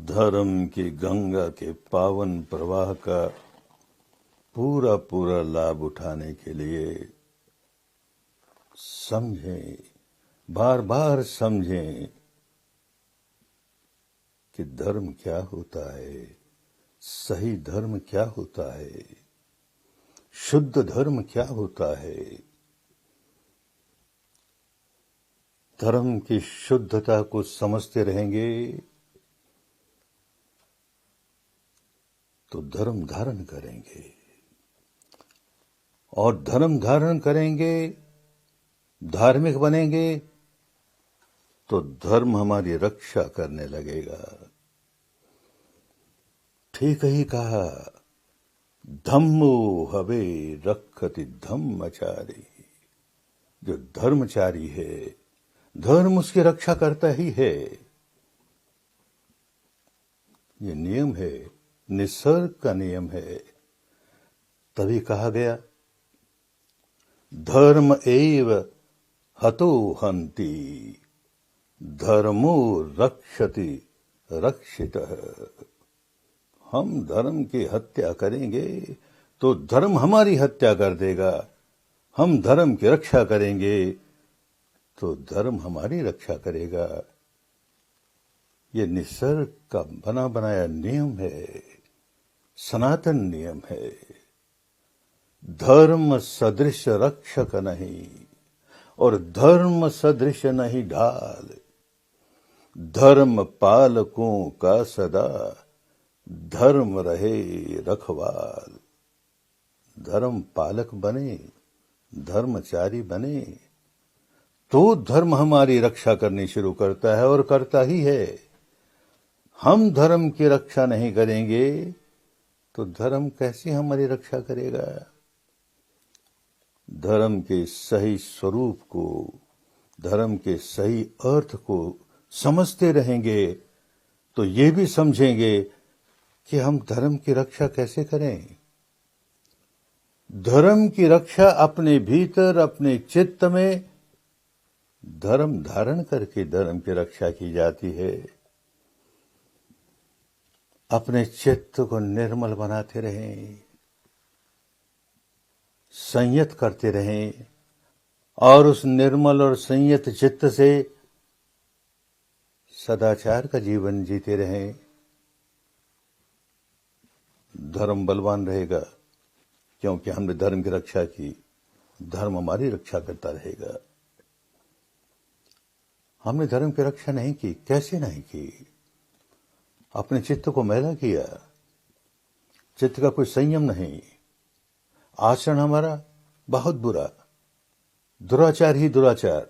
धर्म की गंगा के पावन प्रवाह का पूरा पूरा लाभ उठाने के लिए समझें, बार बार समझें कि धर्म क्या होता है, सही धर्म क्या होता है, शुद्ध धर्म क्या होता है। धर्म की शुद्धता को समझते रहेंगे तो धर्म धारण करेंगे, और धर्म धारण करेंगे, धार्मिक बनेंगे तो धर्म हमारी रक्षा करने लगेगा। ठीक ही कहा, धम्मो हवे रक्षति धम्मचारी। जो धर्मचारी है, धर्म उसकी रक्षा करता ही है। ये नियम है, निसर्ग का नियम है। तभी कहा गया, धर्म एव हतो हन्ति, धर्मो रक्षति रक्षितः। हम धर्म की हत्या करेंगे तो धर्म हमारी हत्या कर देगा। हम धर्म की रक्षा करेंगे तो धर्म हमारी रक्षा करेगा। ये निसर्ग का बना बनाया नियम है, सनातन नियम है। धर्म सदृश रक्षक नहीं और धर्म सदृश नहीं ढाल। धर्म पालकों का सदा धर्म रहे रखवाल। धर्म पालक बने, धर्मचारी बने तो धर्म हमारी रक्षा करनी शुरू करता है, और करता ही है। हम धर्म की रक्षा नहीं करेंगे तो धर्म कैसे हमारी रक्षा करेगा। धर्म के सही स्वरूप को, धर्म के सही अर्थ को समझते रहेंगे तो ये भी समझेंगे कि हम धर्म की रक्षा कैसे करें। धर्म की रक्षा अपने भीतर, अपने चित्त में धर्म धारण करके धर्म की रक्षा की जाती है। अपने चित्त को निर्मल बनाते रहें, संयत करते रहें, और उस निर्मल और संयत चित्त से सदाचार का जीवन जीते रहें। धर्म बलवान रहेगा क्योंकि हमने धर्म की रक्षा की। धर्म हमारी रक्षा करता रहेगा। हमने धर्म की रक्षा नहीं की। कैसे नहीं की? अपने चित्त को मैला किया, चित्त का कोई संयम नहीं, आचरण हमारा बहुत बुरा, दुराचार ही दुराचार।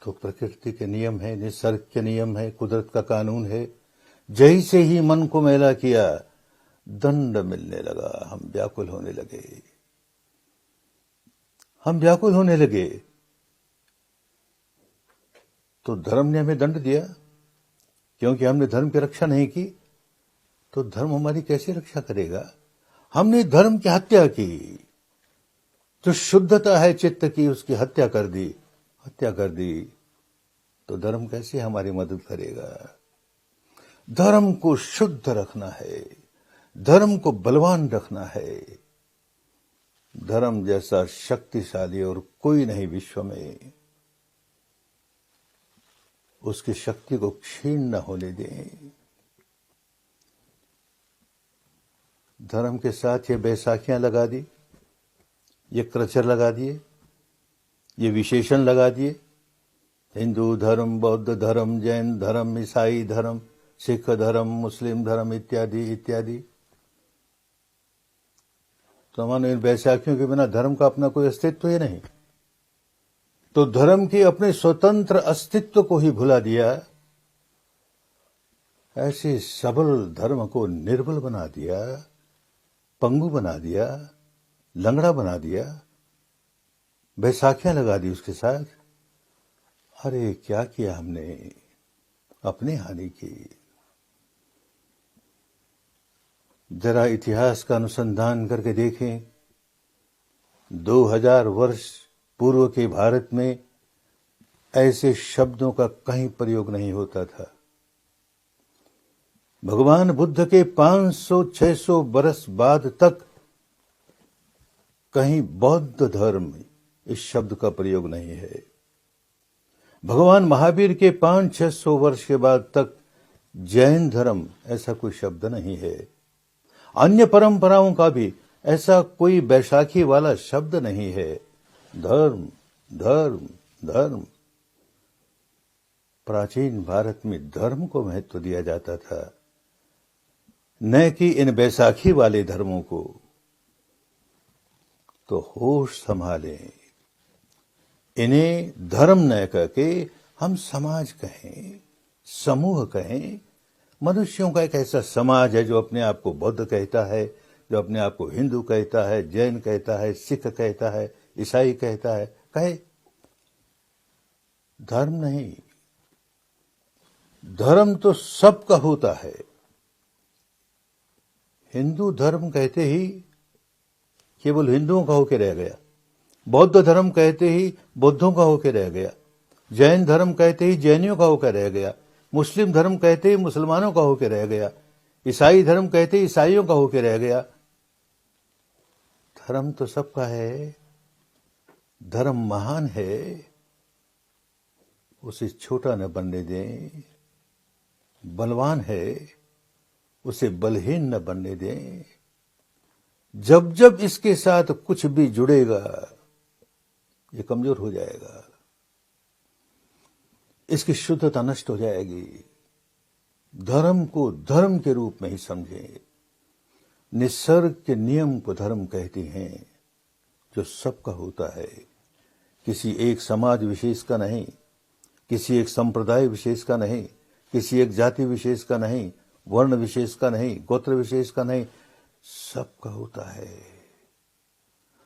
तो प्रकृति के नियम है, निसर्ग के नियम है, कुदरत का कानून है। जैसे ही मन को मैला किया, दंड मिलने लगा। हम व्याकुल होने लगे, हम व्याकुल होने लगे। तो धर्म ने हमें दंड दिया क्योंकि हमने धर्म की रक्षा नहीं की। तो धर्म हमारी कैसे रक्षा करेगा? हमने धर्म की हत्या की। जो शुद्धता है चित्त की, उसकी हत्या कर दी, हत्या कर दी। तो धर्म कैसे हमारी मदद करेगा? धर्म को शुद्ध रखना है, धर्म को बलवान रखना है। धर्म जैसा शक्तिशाली और कोई नहीं विश्व में। उसकी शक्ति को क्षीण न होने दें। धर्म के साथ ये बैसाखियां लगा दी, ये क्रचर लगा दिए, ये विशेषण लगा दिए। हिंदू धर्म, बौद्ध धर्म, जैन धर्म, ईसाई धर्म, सिख धर्म, मुस्लिम धर्म इत्यादि इत्यादि। तो मानो इन बैसाखियों के बिना धर्म का अपना कोई अस्तित्व ही नहीं। तो धर्म के अपने स्वतंत्र अस्तित्व को ही भुला दिया। ऐसे सबल धर्म को निर्बल बना दिया, पंगु बना दिया, लंगड़ा बना दिया, बैसाखियां लगा दी उसके साथ। अरे क्या किया हमने? अपनी हानि की। जरा इतिहास का अनुसंधान करके देखें। 2000 वर्ष पूर्व के भारत में ऐसे शब्दों का कहीं प्रयोग नहीं होता था। भगवान बुद्ध के 500-600 बरस बाद तक कहीं बौद्ध धर्म इस शब्द का प्रयोग नहीं है। भगवान महावीर के 500-600 वर्ष के बाद तक जैन धर्म ऐसा कोई शब्द नहीं है। अन्य परंपराओं का भी ऐसा कोई बैसाखी वाला शब्द नहीं है। धर्म धर्म धर्म। प्राचीन भारत में धर्म को महत्व दिया जाता था, न कि इन बैसाखी वाले धर्मों को। तो होश संभालें, इन्हें धर्म न करके हम समाज कहें, समूह कहें। मनुष्यों का एक ऐसा समाज है जो अपने आप को बौद्ध कहता है, जो अपने आप को हिंदू कहता है, जैन कहता है, सिख कहता है, ईसाई कहता है। कहे, धर्म नहीं। धर्म तो सबका होता है। हिंदू धर्म कहते ही केवल हिंदुओं का होकर रह गया, बौद्ध धर्म कहते ही बौद्धों का होकर रह गया, जैन धर्म कहते ही जैनियों का होकर रह गया, मुस्लिम धर्म कहते ही मुसलमानों का होकर रह गया, ईसाई धर्म कहते ही ईसाइयों का होकर रह गया। धर्म तो सबका है। धर्म महान है, उसे छोटा न बनने दें। बलवान है, उसे बलहीन न बनने दें। जब जब इसके साथ कुछ भी जुड़ेगा, ये कमजोर हो जाएगा, इसकी शुद्धता नष्ट हो जाएगी। धर्म को धर्म के रूप में ही समझें। निसर्ग के नियम को धर्म कहते हैं, जो सबका होता है, किसी एक समाज विशेष का नहीं, किसी एक संप्रदाय विशेष का नहीं, किसी एक जाति विशेष का नहीं, वर्ण विशेष का नहीं, गोत्र विशेष का नहीं, सबका होता है।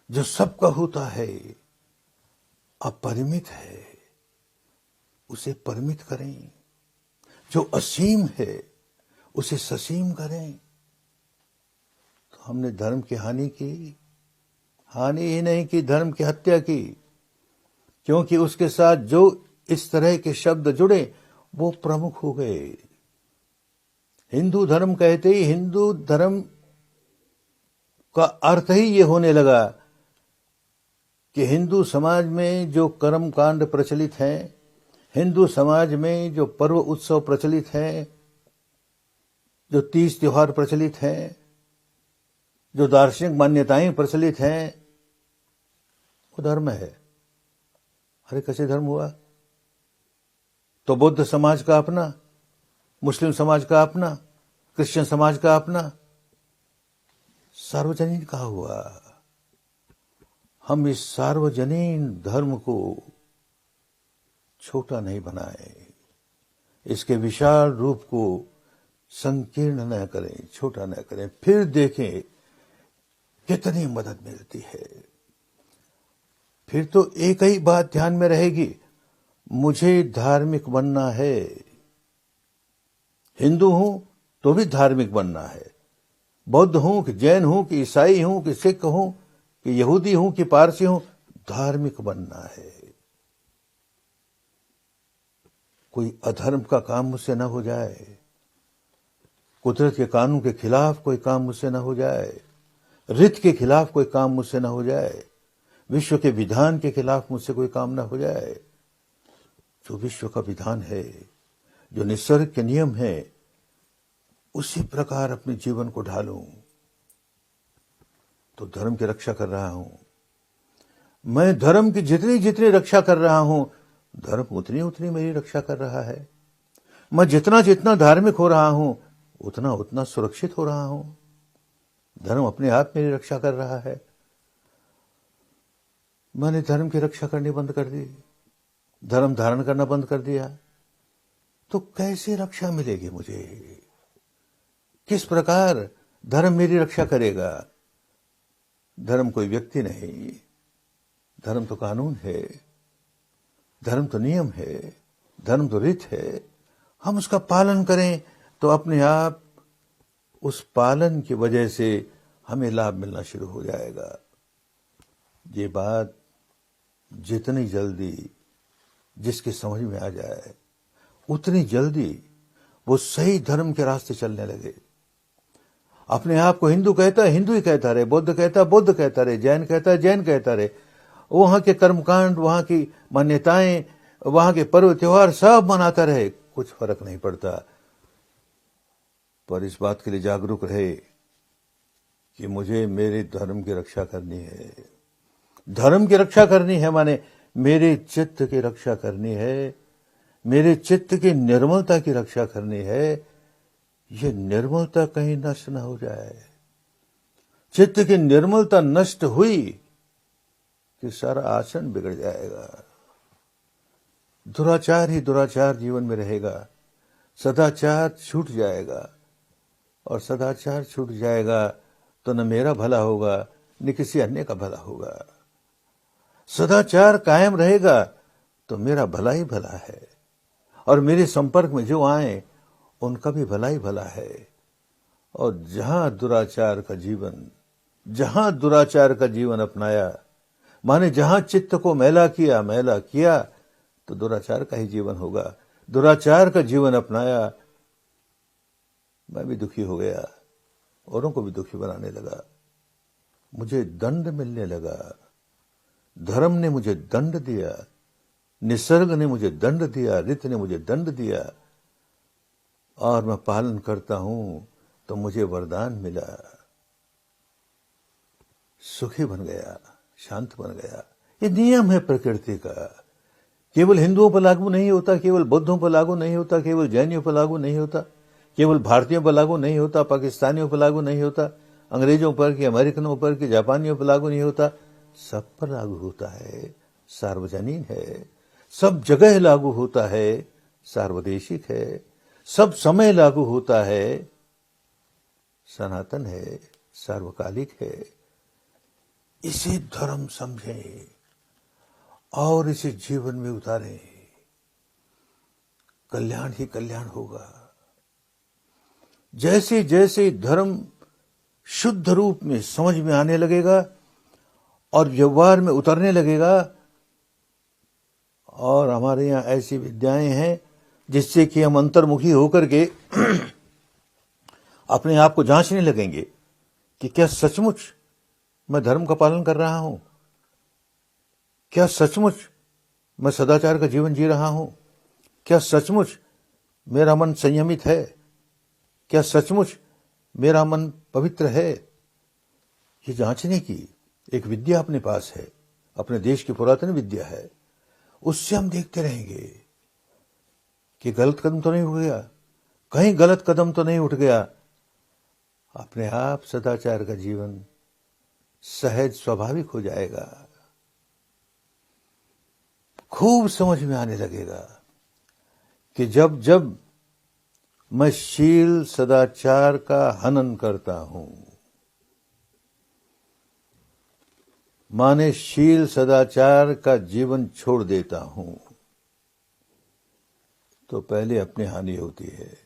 जो सबका होता है अपरिमित है, उसे परिमित करें। जो असीम है उसे ससीम करें। तो हमने धर्म की हानि की, हानि ही नहीं की, धर्म की हत्या की। क्योंकि उसके साथ जो इस तरह के शब्द जुड़े वो प्रमुख हो गए। हिंदू धर्म कहते ही हिंदू धर्म का अर्थ ही ये होने लगा कि हिंदू समाज में जो कर्म कांड प्रचलित हैं, हिंदू समाज में जो पर्व उत्सव प्रचलित हैं, जो तीज त्योहार प्रचलित हैं, जो दार्शनिक मान्यताएं प्रचलित हैं, वो धर्म है। अरे कैसे धर्म हुआ? तो बौद्ध समाज का अपना, मुस्लिम समाज का अपना, क्रिश्चियन समाज का अपना, सार्वजनीन कहा हुआ। हम इस सार्वजनीन धर्म को छोटा नहीं बनाए, इसके विशाल रूप को संकीर्ण न करें, छोटा न करें। फिर देखें कितनी मदद मिलती है। फिर तो एक ही बात ध्यान में रहेगी, मुझे धार्मिक बनना है। हिंदू हूं तो भी धार्मिक बनना है, बौद्ध हूं कि जैन हूं कि ईसाई हूं कि सिख हूं कि यहूदी हूं कि पारसी हूं, धार्मिक बनना है। कोई अधर्म का काम मुझसे न हो जाए, कुदरत के कानून के खिलाफ कोई काम मुझसे न हो जाए, रित के खिलाफ कोई काम मुझसे न हो जाए, विश्व के विधान के खिलाफ मुझसे कोई काम न हो जाए। जो विश्व का विधान है, जो निसर्ग के नियम है, उसी प्रकार अपने जीवन को ढालूं तो धर्म की रक्षा कर रहा हूं। मैं धर्म की जितनी जितनी रक्षा कर रहा हूं, धर्म उतनी उतनी मेरी रक्षा कर रहा है। मैं जितना जितना धार्मिक हो रहा हूं, उतना उतना सुरक्षित हो रहा हूं। धर्म अपने आप मेरी रक्षा कर रहा है। मैंने धर्म की रक्षा करनी बंद कर दी, धर्म धारण करना बंद कर दिया, तो कैसे रक्षा मिलेगी मुझे? किस प्रकार धर्म मेरी रक्षा करेगा? धर्म कोई व्यक्ति नहीं, धर्म तो कानून है, धर्म तो नियम है, धर्म तो रीत है। हम उसका पालन करें तो अपने आप उस पालन की वजह से हमें लाभ मिलना शुरू हो जाएगा। ये बात जितनी जल्दी जिसकी समझ में आ जाए, उतनी जल्दी वो सही धर्म के रास्ते चलने लगे। अपने आप को हिंदू कहता है हिंदू ही कहता रहे, बौद्ध कहता है बौद्ध कहता रहे, जैन कहता है जैन कहता रहे। वहां के कर्मकांड, वहां की मान्यताएं, वहां के पर्व त्योहार सब मनाता रहे, कुछ फर्क नहीं पड़ता। पर इस बात के लिए जागरूक रहे कि मुझे मेरे धर्म की रक्षा करनी है। धर्म की रक्षा करनी है माने मेरे चित्त की रक्षा करनी है, मेरे चित्त की निर्मलता की रक्षा करनी है। ये निर्मलता कहीं नष्ट न हो जाए। चित्त की निर्मलता नष्ट हुई कि सारा आचरण बिगड़ जाएगा। दुराचार ही दुराचार जीवन में रहेगा, सदाचार छूट जाएगा, और सदाचार छूट जाएगा तो न मेरा भला होगा न किसी अन्य का भला होगा। सदाचार कायम रहेगा तो मेरा भला ही भला है, और मेरे संपर्क में जो आए उनका भी भला ही भला है। और जहां दुराचार का जीवन अपनाया, माने जहां चित्त को मैला किया तो दुराचार का ही जीवन होगा। दुराचार का जीवन अपनाया, मैं भी दुखी हो गया, औरों को भी दुखी बनाने लगा, मुझे दंड मिलने लगा। धर्म ने मुझे दंड दिया, निसर्ग ने मुझे दंड दिया, ऋतु ने मुझे दंड दिया, और मैं पालन करता हूं तो मुझे वरदान मिला। सुखी बन गया, शांत बन गया। ये नियम है प्रकृति का। केवल हिंदुओं पर लागू नहीं होता, केवल बौद्धों पर लागू नहीं होता, केवल जैनियों पर लागू नहीं होता, केवल भारतीयों पर लागू नहीं होता, पाकिस्तानियों पर लागू नहीं होता, अंग्रेजों पर कि अमेरिकनों पर कि जापानियों पर लागू नहीं होता, सब पर लागू होता है। सार्वजनीन है, सब जगह लागू होता है, सार्वदेशिक है, सब समय लागू होता है, सनातन है, सार्वकालिक है। इसे धर्म समझें और इसे जीवन में उतारें, कल्याण ही कल्याण होगा। जैसे जैसे धर्म शुद्ध रूप में समझ में आने लगेगा और व्यवहार में उतरने लगेगा, और हमारे यहाँ ऐसी विद्याएं हैं जिससे कि हम अंतर्मुखी होकर के अपने आप को जांचने लगेंगे कि क्या सचमुच मैं धर्म का पालन कर रहा हूं, क्या सचमुच मैं सदाचार का जीवन जी रहा हूं, क्या सचमुच मेरा मन संयमित है, क्या सचमुच मेरा मन पवित्र है। ये जांचने की एक विद्या अपने पास है, अपने देश की पुरातन विद्या है। उससे हम देखते रहेंगे कि गलत कदम तो नहीं उठ गया, कहीं गलत कदम तो नहीं उठ गया। अपने आप सदाचार का जीवन सहज स्वाभाविक हो जाएगा, खूब समझ में आने लगेगा कि जब जब मैं शील सदाचार का हनन करता हूं, माने शील सदाचार का जीवन छोड़ देता हूं, तो पहले अपनी हानि होती है,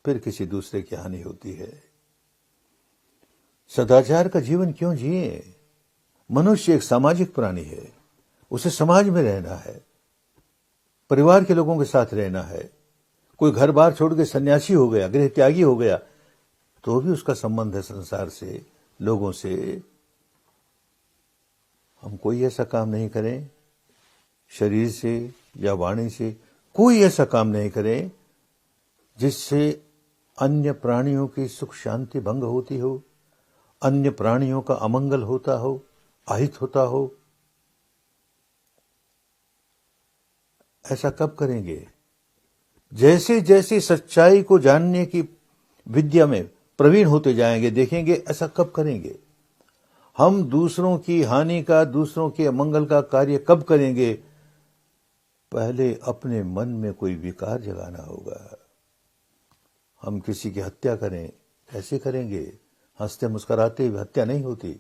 फिर किसी दूसरे की हानि होती है। सदाचार का जीवन क्यों जिए? मनुष्य एक सामाजिक प्राणी है, उसे समाज में रहना है, परिवार के लोगों के साथ रहना है। कोई घर बार छोड़ के सन्यासी हो गया, गृह त्यागी हो गया, तो भी उसका संबंध है संसार से, लोगों से। हम कोई ऐसा काम नहीं करें, शरीर से या वाणी से कोई ऐसा काम नहीं करें जिससे अन्य प्राणियों की सुख शांति भंग होती हो, अन्य प्राणियों का अमंगल होता हो, अहित होता हो। ऐसा कब करेंगे? जैसे जैसे सच्चाई को जानने की विद्या में प्रवीण होते जाएंगे, देखेंगे ऐसा कब करेंगे। हम दूसरों की हानि का, दूसरों के अमंगल का कार्य कब करेंगे? पहले अपने मन में कोई विकार जगाना होगा। हम किसी की हत्या करें, ऐसे करेंगे, हंसते मुस्कुराते हुए हत्या नहीं होती।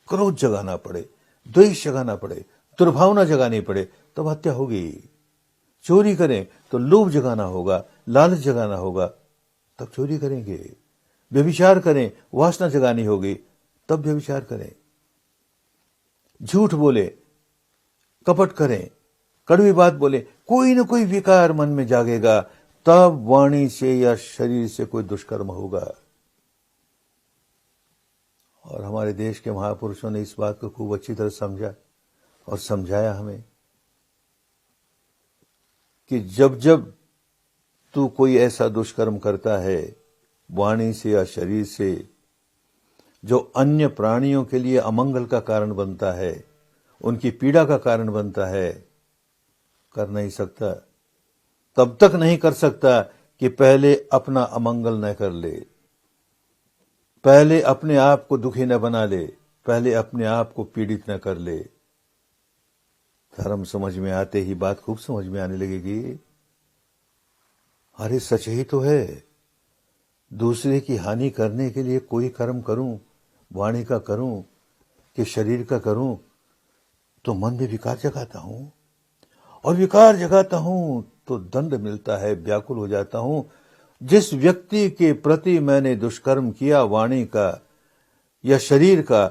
क्रोध जगाना पड़े, द्वेष जगाना पड़े, दुर्भावना जगानी पड़े, तब हत्या होगी। चोरी करें तो लोभ जगाना होगा, लालच जगाना होगा, तब चोरी करेंगे। व्यभिचार करें, वासना जगानी होगी, तब व्यभिचार करें। झूठ बोले, कपट करें, कड़वी बात बोले, कोई न कोई विकार मन में जागेगा, तब वाणी से या शरीर से कोई दुष्कर्म होगा। और हमारे देश के महापुरुषों ने इस बात को खूब अच्छी तरह समझा और समझाया हमें कि जब जब तू कोई ऐसा दुष्कर्म करता है वाणी से या शरीर से जो अन्य प्राणियों के लिए अमंगल का कारण बनता है, उनकी पीड़ा का कारण बनता है, कर नहीं सकता। तब तक नहीं कर सकता कि पहले अपना अमंगल न कर ले, पहले अपने आप को दुखी न बना ले, पहले अपने आप को पीड़ित न कर ले। धर्म समझ में आते ही बात खूब समझ में आने लगेगी। अरे सच ही तो है, दूसरे की हानि करने के लिए कोई कर्म करूं, वाणी का करूं कि शरीर का करूं, तो मन में विकार जगाता हूं, और विकार जगाता हूं तो दंड मिलता है, व्याकुल हो जाता हूं। जिस व्यक्ति के प्रति मैंने दुष्कर्म किया वाणी का या शरीर का,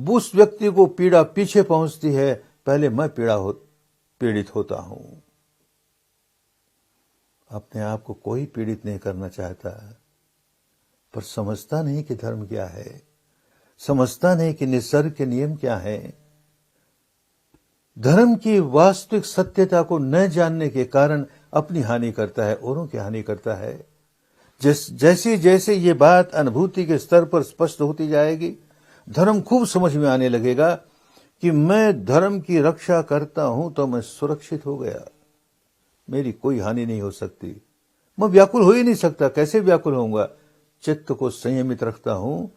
उस व्यक्ति को पीड़ा पीछे पहुंचती है, पहले मैं पीड़ित होता हूं। अपने आप को कोई पीड़ित नहीं करना चाहता, पर समझता नहीं कि धर्म क्या है, समझता नहीं कि निसर्ग के नियम क्या है। धर्म की वास्तविक सत्यता को न जानने के कारण अपनी हानि करता है, औरों की हानि करता है। जैसे जैसे ये बात अनुभूति के स्तर पर स्पष्ट होती जाएगी, धर्म खूब समझ में आने लगेगा कि मैं धर्म की रक्षा करता हूं तो मैं सुरक्षित हो गया, मेरी कोई हानि नहीं हो सकती। मैं व्याकुल हो ही नहीं सकता, कैसे व्याकुल होऊंगा? चित्त को संयमित रखता हूं,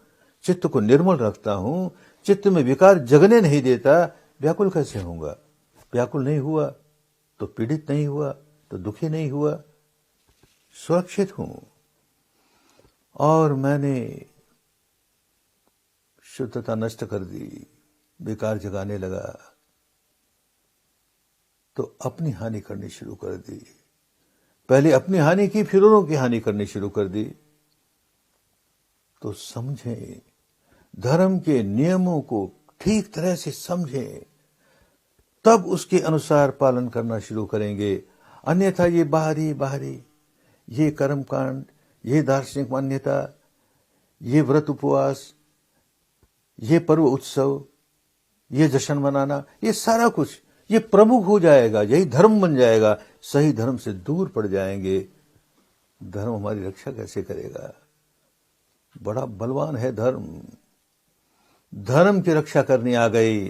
चित्त को निर्मल रखता हूं, चित्त में विकार जगने नहीं देता, व्याकुल कैसे होऊंगा? व्याकुल नहीं हुआ तो पीड़ित नहीं हुआ, तो दुखी नहीं हुआ, सुरक्षित हूं। और मैंने शुद्धता नष्ट कर दी, विकार जगाने लगा, तो अपनी हानि करनी शुरू कर दी। पहले अपनी हानि की, फिर औरों की हानि करनी शुरू कर दी। तो समझें, धर्म के नियमों को ठीक तरह से समझें, तब उसके अनुसार पालन करना शुरू करेंगे। अन्यथा ये बाहरी ये कर्मकांड, ये दार्शनिक मान्यता, ये व्रत उपवास, ये पर्व उत्सव, ये जश्न मनाना, ये सारा कुछ ये प्रमुख हो जाएगा, यही धर्म बन जाएगा। सही धर्म से दूर पड़ जाएंगे। धर्म हमारी रक्षा कैसे करेगा? बड़ा बलवान है धर्म। धर्म की रक्षा करनी आ गई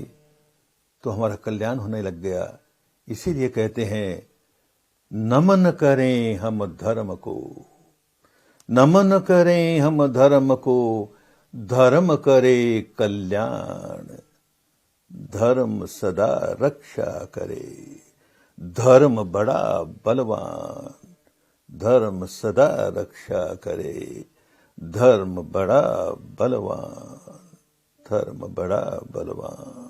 तो हमारा कल्याण होने लग गया। इसीलिए कहते हैं, नमन करें हम धर्म को, नमन करें हम धर्म को, धर्म करे कल्याण, धर्म सदा रक्षा करे। धर्म बड़ा बलवान, धर्म सदा रक्षा करे। धर्म बड़ा बलवान, धर्म बड़ा बलवान।